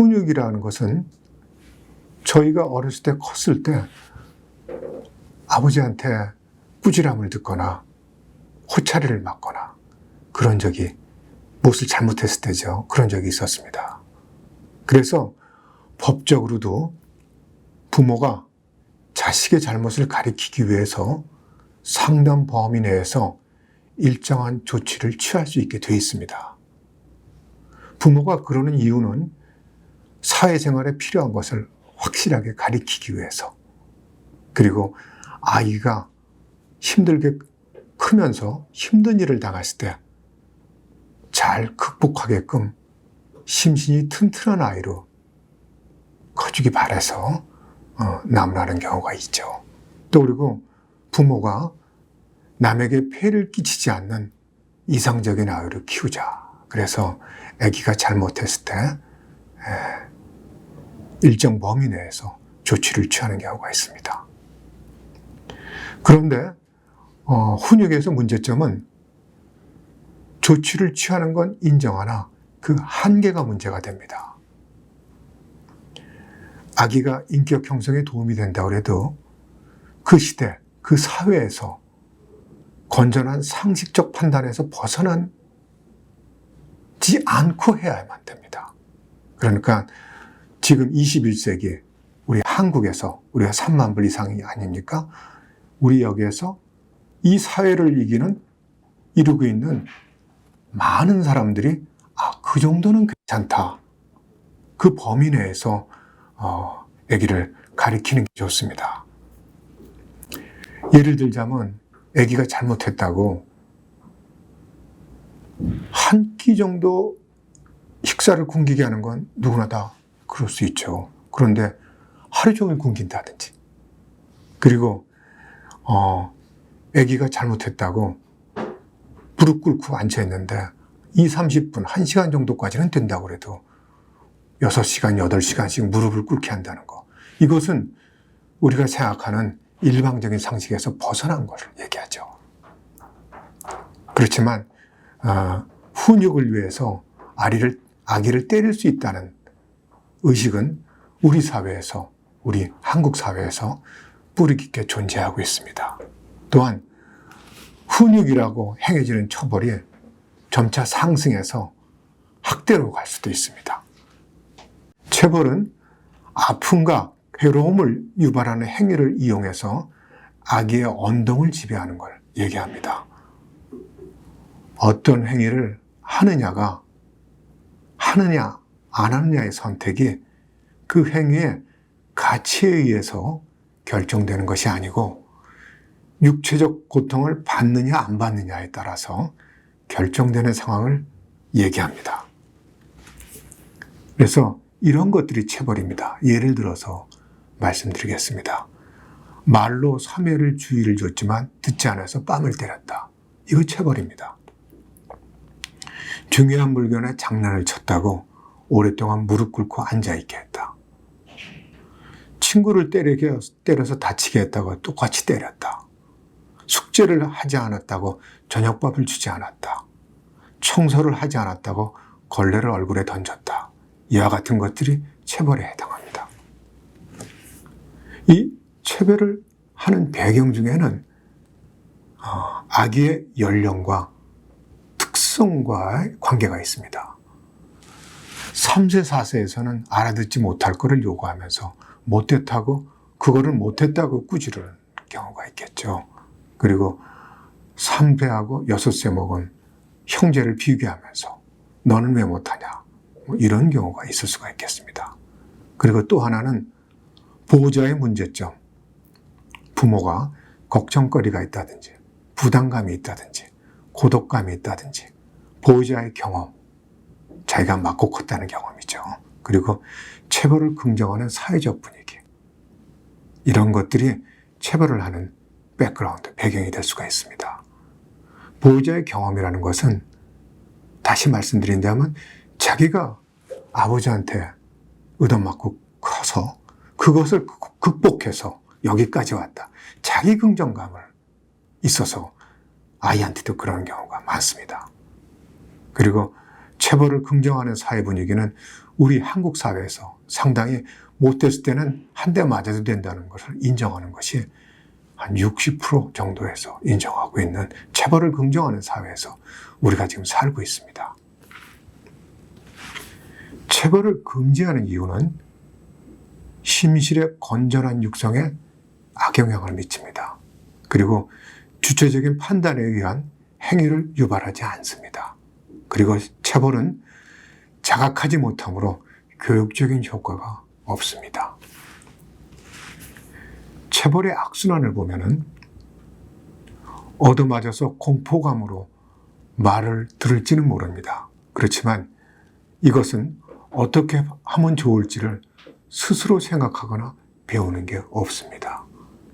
훈육이라는 것은 저희가 어렸을 때 컸을 때 아버지한테 꾸지람을 듣거나 호차리를 맞거나 그런 적이, 무엇을 잘못했을 때죠. 그런 적이 있었습니다. 그래서 법적으로도 부모가 자식의 잘못을 가리키기 위해서 상당 범위 내에서 일정한 조치를 취할 수 있게 되어 있습니다. 부모가 그러는 이유는 사회생활에 필요한 것을 확실하게 가리키기 위해서, 그리고 아이가 힘들게 크면서 힘든 일을 당했을 때 잘 극복하게끔 심신이 튼튼한 아이로 커주기 바라서 나무라는 경우가 있죠. 또 그리고 부모가 남에게 폐를 끼치지 않는 이상적인 아이를 키우자. 그래서 아기가 잘못했을 때 일정 범위 내에서 조치를 취하는 경우가 있습니다. 그런데 훈육에서 문제점은 조치를 취하는 건 인정하나 그 한계가 문제가 됩니다. 아기가 인격 형성에 도움이 된다고 해도 그 시대, 그 사회에서 건전한 상식적 판단에서 벗어나지 않고 해야만 됩니다. 그러니까 지금 21세기 우리 한국에서 우리가 3만 불 이상이 아닙니까? 우리 여기에서 이 사회를 이루고 있는 많은 사람들이 그 정도는 괜찮다. 그 범위 내에서 아기를 가리키는 게 좋습니다. 예를 들자면 아기가 잘못했다고 한 끼 정도 식사를 굶기게 하는 건 누구나 다 그럴 수 있죠. 그런데 하루 종일 굶긴다든지, 그리고 아기가 잘못했다고 무릎 꿇고 앉아있는데 30분, 1시간 정도까지는 된다고 해도 6시간, 8시간씩 무릎을 꿇게 한다는 거. 이것은 우리가 생각하는 일방적인 상식에서 벗어난 것을 얘기하죠. 그렇지만 훈육을 위해서 아기를 때릴 수 있다는 의식은 우리 사회에서, 우리 한국 사회에서 뿌리 깊게 존재하고 있습니다. 또한 훈육이라고 행해지는 처벌이 점차 상승해서 학대로 갈 수도 있습니다. 체벌은 아픔과 괴로움을 유발하는 행위를 이용해서 아기의 언동을 지배하는 걸 얘기합니다. 어떤 행위를 하느냐 안 하느냐의 선택이 그 행위의 가치에 의해서 결정되는 것이 아니고 육체적 고통을 받느냐 안 받느냐에 따라서 결정되는 상황을 얘기합니다. 그래서 이런 것들이 체벌입니다. 예를 들어서 말씀드리겠습니다. 말로 섬해를 주의를 줬지만 듣지 않아서 뺨을 때렸다. 이거 체벌입니다. 중요한 물건에 장난을 쳤다고 오랫동안 무릎 꿇고 앉아있게 했다. 친구를 때려서 다치게 했다고 똑같이 때렸다. 숙제를 하지 않았다고 저녁밥을 주지 않았다. 청소를 하지 않았다고 걸레를 얼굴에 던졌다. 이와 같은 것들이 체벌에 해당합니다. 이 체벌을 하는 배경 중에는 아기의 연령과 특성과의 관계가 있습니다. 3세, 4세에서는 알아듣지 못할 것을 요구하면서 못했다고, 그거를 못했다고 꾸지르는 경우가 있겠죠. 그리고 3세하고 6세 먹은 형제를 비교하면서 너는 왜 못하냐, 이런 경우가 있을 수가 있겠습니다. 그리고 또 하나는 보호자의 문제점, 부모가 걱정거리가 있다든지 부담감이 있다든지 고독감이 있다든지 보호자의 경험, 자기가 맞고 컸다는 경험이죠. 그리고 체벌을 긍정하는 사회적 분위기, 이런 것들이 체벌을 하는 백그라운드, 배경이 될 수가 있습니다. 보호자의 경험이라는 것은 다시 말씀드린다면 자기가 아버지한테 얻어맞고 커서 그것을 극복해서 여기까지 왔다. 자기 긍정감을 있어서 아이한테도 그런 경우가 많습니다. 그리고 체벌을 긍정하는 사회 분위기는 우리 한국 사회에서 상당히 못됐을 때는 한 대 맞아도 된다는 것을 인정하는 것이 한 60% 정도에서 인정하고 있는 체벌을 긍정하는 사회에서 우리가 지금 살고 있습니다. 체벌을 금지하는 이유는 심실의 건전한 육성에 악영향을 미칩니다. 그리고 주체적인 판단에 의한 행위를 유발하지 않습니다. 그리고 체벌은 자각하지 못하므로 교육적인 효과가 없습니다. 체벌의 악순환을 보면은 얻어맞아서 공포감으로 말을 들을지는 모릅니다. 그렇지만 이것은 어떻게 하면 좋을지를 스스로 생각하거나 배우는 게 없습니다.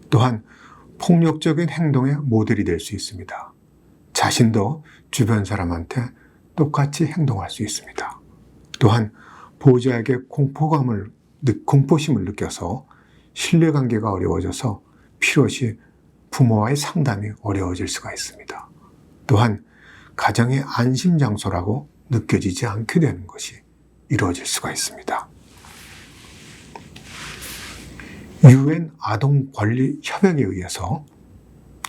또한 폭력적인 행동의 모델이 될 수 있습니다. 자신도 주변 사람한테 똑같이 행동할 수 있습니다. 또한 보호자에게 공포심을 느껴서 신뢰관계가 어려워져서 필요시 부모와의 상담이 어려워질 수가 있습니다. 또한 가정의 안심장소라고 느껴지지 않게 되는 것이 이루어질 수가 있습니다. UN 아동권리협약에 의해서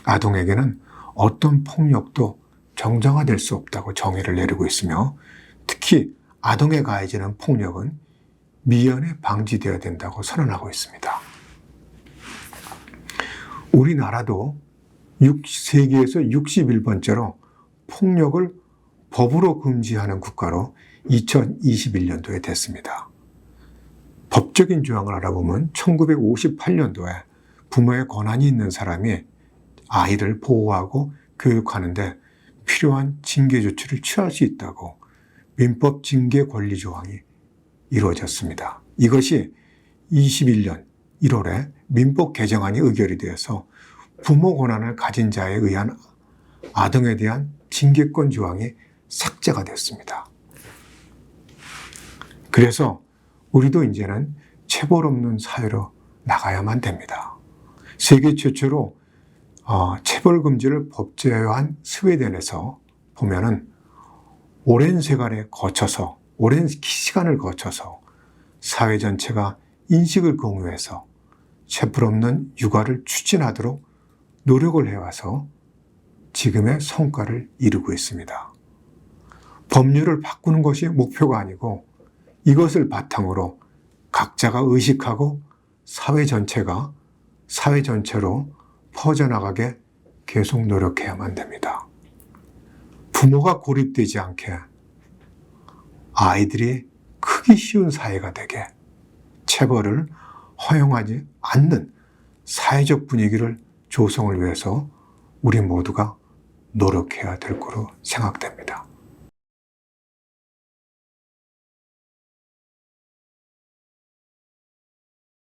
아동에게는 어떤 폭력도 정당화될 수 없다고 정의를 내리고 있으며 특히 아동에 가해지는 폭력은 미연에 방지되어야 된다고 선언하고 있습니다. 우리나라도 세계에서 61번째로 폭력을 법으로 금지하는 국가로 2021년도에 됐습니다. 법적인 조항을 알아보면 1958년도에 부모의 권한이 있는 사람이 아이를 보호하고 교육하는데 필요한 징계 조치를 취할 수 있다고 민법 징계 권리 조항이 이루어졌습니다. 이것이 21년 1월에 민법 개정안이 의결이 되어서 부모 권한을 가진 자에 의한 아동에 대한 징계권 조항이 삭제가 됐습니다. 그래서 우리도 이제는 체벌 없는 사회로 나가야만 됩니다. 세계 최초로 체벌 금지를 법제화한 스웨덴에서 보면은 오랜 시간을 거쳐서 사회 전체가 인식을 공유해서 체벌 없는 육아를 추진하도록 노력을 해와서 지금의 성과를 이루고 있습니다. 법률을 바꾸는 것이 목표가 아니고 이것을 바탕으로 각자가 의식하고 사회 전체로 퍼져나가게 계속 노력해야만 됩니다. 부모가 고립되지 않게 아이들이 크기 쉬운 사회가 되게 체벌을 허용하지 않는 사회적 분위기를 조성을 위해서 우리 모두가 노력해야 될 거로 생각됩니다.